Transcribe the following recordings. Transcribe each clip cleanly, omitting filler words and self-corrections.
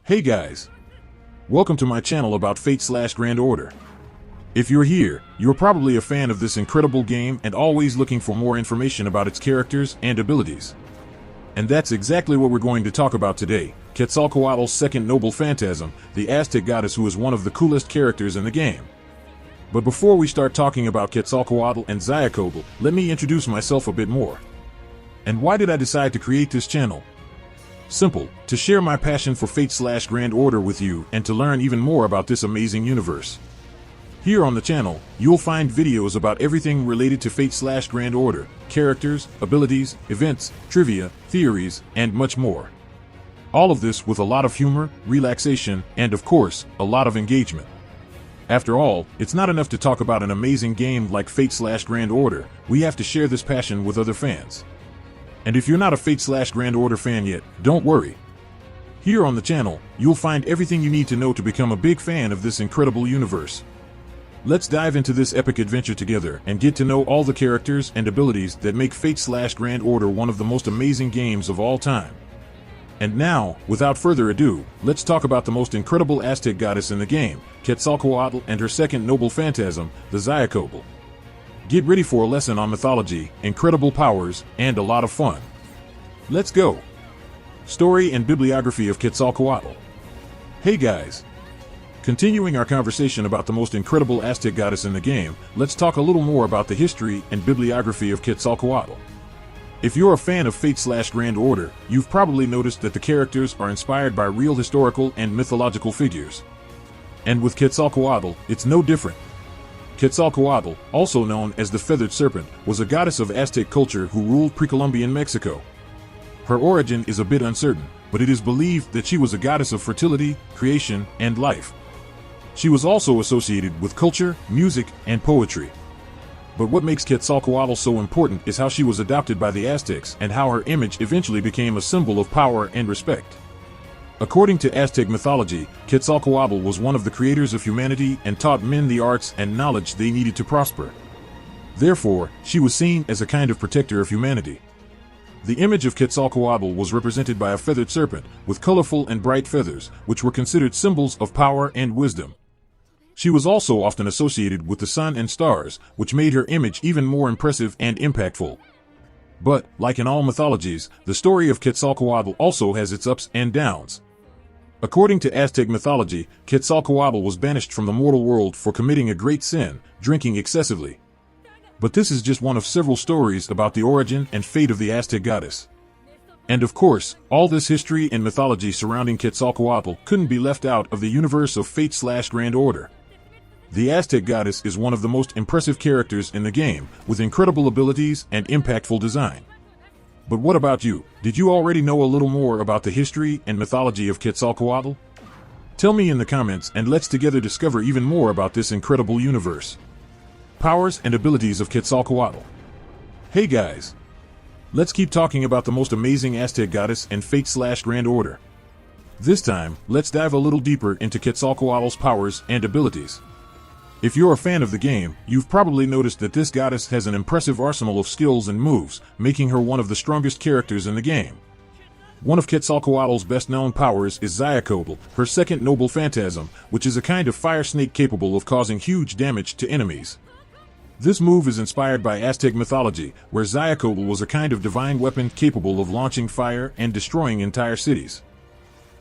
Hey guys! Welcome to my channel about Fate/Grand Order. If you're here, you're probably a fan of this incredible game and always looking for more information about its characters and abilities. And that's exactly what we're going to talk about today, Quetzalcoatl's second Noble Phantasm, the Aztec goddess who is one of the coolest characters in the game. But before we start talking about Quetzalcoatl and Xiuhcoatl, let me introduce myself a bit more. And why did I decide to create this channel? Simple, to share my passion for Fate/Grand Order with you and to learn even more about this amazing universe. Here on the channel, you'll find videos about everything related to Fate/Grand Order, characters, abilities, events, trivia, theories, and much more. All of this with a lot of humor, relaxation, and of course, a lot of engagement. After all, it's not enough to talk about an amazing game like Fate/Grand Order, we have to share this passion with other fans. And if you're not a Fate/Grand Order fan yet, don't worry. Here on the channel, you'll find everything you need to know to become a big fan of this incredible universe. Let's dive into this epic adventure together and get to know all the characters and abilities that make Fate/Grand Order one of the most amazing games of all time. And now, without further ado, let's talk about the most incredible Aztec goddess in the game, Quetzalcoatl and her second Noble Phantasm, the Xiuhcoatl. Get ready for a lesson on mythology, incredible powers, and a lot of fun. Let's go! Story and bibliography of Quetzalcoatl. Hey guys! Continuing our conversation about the most incredible Aztec goddess in the game, let's talk a little more about the history and bibliography of Quetzalcoatl. If you're a fan of Fate/Grand Order, you've probably noticed that the characters are inspired by real historical and mythological figures. And with Quetzalcoatl, it's no different. Quetzalcoatl, also known as the Feathered Serpent, was a goddess of Aztec culture who ruled pre-Columbian Mexico. Her origin is a bit uncertain, but it is believed that she was a goddess of fertility, creation, and life. She was also associated with culture, music, and poetry. But what makes Quetzalcoatl so important is how she was adopted by the Aztecs and how her image eventually became a symbol of power and respect. According to Aztec mythology, Quetzalcoatl was one of the creators of humanity and taught men the arts and knowledge they needed to prosper. Therefore, she was seen as a kind of protector of humanity. The image of Quetzalcoatl was represented by a feathered serpent, with colorful and bright feathers, which were considered symbols of power and wisdom. She was also often associated with the sun and stars, which made her image even more impressive and impactful. But, like in all mythologies, the story of Quetzalcoatl also has its ups and downs. According to Aztec mythology, Quetzalcoatl was banished from the mortal world for committing a great sin, drinking excessively. But this is just one of several stories about the origin and fate of the Aztec goddess. And of course, all this history and mythology surrounding Quetzalcoatl couldn't be left out of the universe of Fate/Grand Order. The Aztec goddess is one of the most impressive characters in the game, with incredible abilities and impactful design. But what about you? Did you already know a little more about the history and mythology of Quetzalcoatl? Tell me in the comments and let's together discover even more about this incredible universe. Powers and abilities of Quetzalcoatl. Hey guys! Let's keep talking about the most amazing Aztec goddess in Fate/Grand Order. This time, let's dive a little deeper into Quetzalcoatl's powers and abilities. If you're a fan of the game, you've probably noticed that this goddess has an impressive arsenal of skills and moves, making her one of the strongest characters in the game. One of Quetzalcoatl's best-known powers is Xiuhcoatl, her second Noble Phantasm, which is a kind of fire snake capable of causing huge damage to enemies. This move is inspired by Aztec mythology, where Xiuhcoatl was a kind of divine weapon capable of launching fire and destroying entire cities.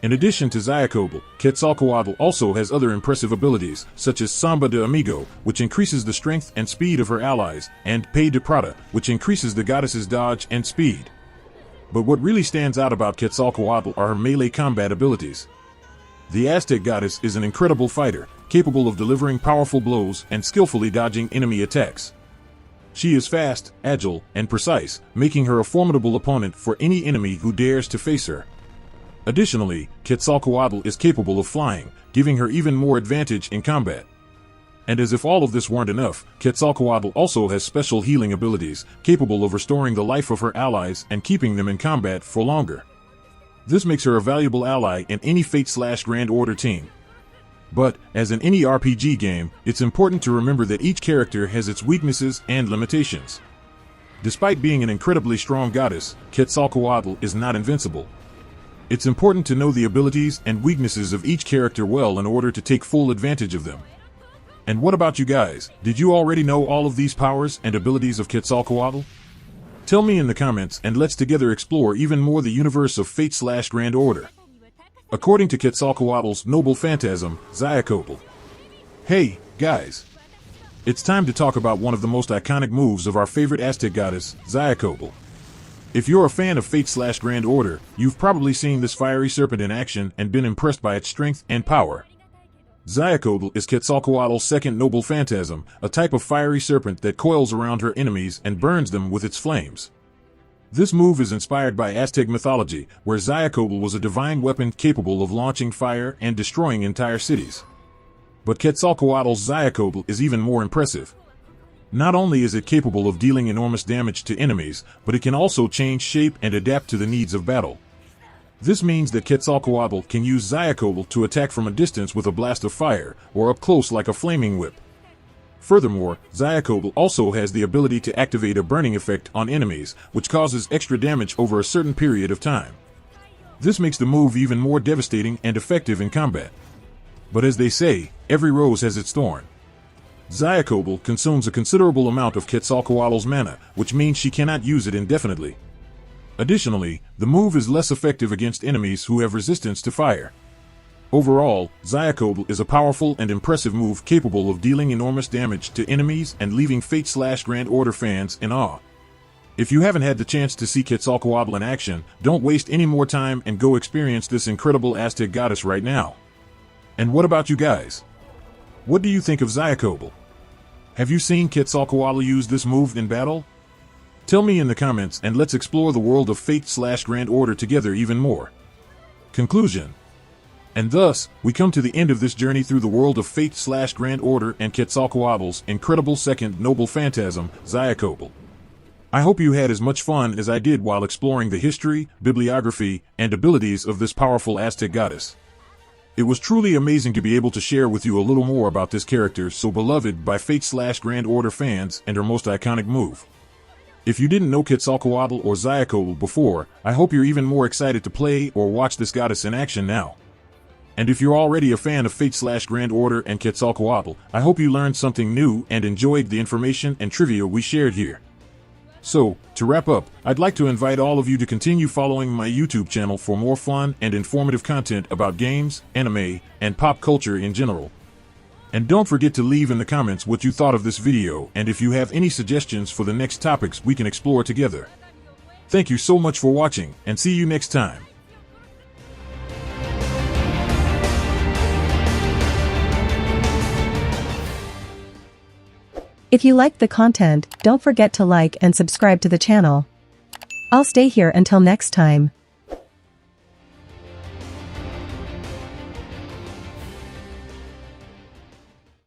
In addition to Xiuhcoatl, Quetzalcoatl also has other impressive abilities, such as Samba de Amigo, which increases the strength and speed of her allies, and Pay de Prata, which increases the goddess's dodge and speed. But what really stands out about Quetzalcoatl are her melee combat abilities. The Aztec goddess is an incredible fighter, capable of delivering powerful blows and skillfully dodging enemy attacks. She is fast, agile, and precise, making her a formidable opponent for any enemy who dares to face her. Additionally, Quetzalcoatl is capable of flying, giving her even more advantage in combat. And as if all of this weren't enough, Quetzalcoatl also has special healing abilities, capable of restoring the life of her allies and keeping them in combat for longer. This makes her a valuable ally in any Fate/Grand Order team. But, as in any RPG game, it's important to remember that each character has its weaknesses and limitations. Despite being an incredibly strong goddess, Quetzalcoatl is not invincible. It's important to know the abilities and weaknesses of each character well in order to take full advantage of them. And what about you guys? Did you already know all of these powers and abilities of Quetzalcoatl? Tell me in the comments and let's together explore even more the universe of Fate/Grand Order. According to Quetzalcoatl's Noble Phantasm, Xiuhcoatl. Hey, guys. It's time to talk about one of the most iconic moves of our favorite Aztec goddess, Xiuhcoatl. If you're a fan of Fate/Grand Order, you've probably seen this fiery serpent in action and been impressed by its strength and power. Xiuhcoatl is Quetzalcoatl's second noble phantasm, a type of fiery serpent that coils around her enemies and burns them with its flames. This move is inspired by Aztec mythology, where Xiuhcoatl was a divine weapon capable of launching fire and destroying entire cities. But Quetzalcoatl's Xiuhcoatl is even more impressive. Not only is it capable of dealing enormous damage to enemies, but it can also change shape and adapt to the needs of battle. This means that Quetzalcoatl can use Xiuhcoatl to attack from a distance with a blast of fire, or up close like a flaming whip. Furthermore, Xiuhcoatl also has the ability to activate a burning effect on enemies, which causes extra damage over a certain period of time. This makes the move even more devastating and effective in combat. But as they say, every rose has its thorn. Xiuhcoatl consumes a considerable amount of Quetzalcoatl's mana, which means she cannot use it indefinitely. Additionally, the move is less effective against enemies who have resistance to fire. Overall, Xiuhcoatl is a powerful and impressive move capable of dealing enormous damage to enemies and leaving Fate/Grand Order fans in awe. If you haven't had the chance to see Quetzalcoatl in action, don't waste any more time and go experience this incredible Aztec goddess right now. And what about you guys? What do you think of Xiuhcoatl? Have you seen Quetzalcoatl use this move in battle? Tell me in the comments and let's explore the world of Fate/Grand Order together even more. Conclusion. And thus, we come to the end of this journey through the world of Fate/Grand Order and Quetzalcoatl's incredible second noble phantasm, Xiuhcoatl. I hope you had as much fun as I did while exploring the history, bibliography, and abilities of this powerful Aztec goddess. It was truly amazing to be able to share with you a little more about this character so beloved by Fate/Grand Order fans and her most iconic move. If you didn't know Quetzalcoatl or Xiuhcoatl before, I hope you're even more excited to play or watch this goddess in action now. And if you're already a fan of Fate/Grand Order and Quetzalcoatl, I hope you learned something new and enjoyed the information and trivia we shared here. So, to wrap up, I'd like to invite all of you to continue following my YouTube channel for more fun and informative content about games, anime, and pop culture in general. And don't forget to leave in the comments what you thought of this video and if you have any suggestions for the next topics we can explore together. Thank you so much for watching, and see you next time. If you liked the content, don't forget to like and subscribe to the channel. I'll stay here until next time.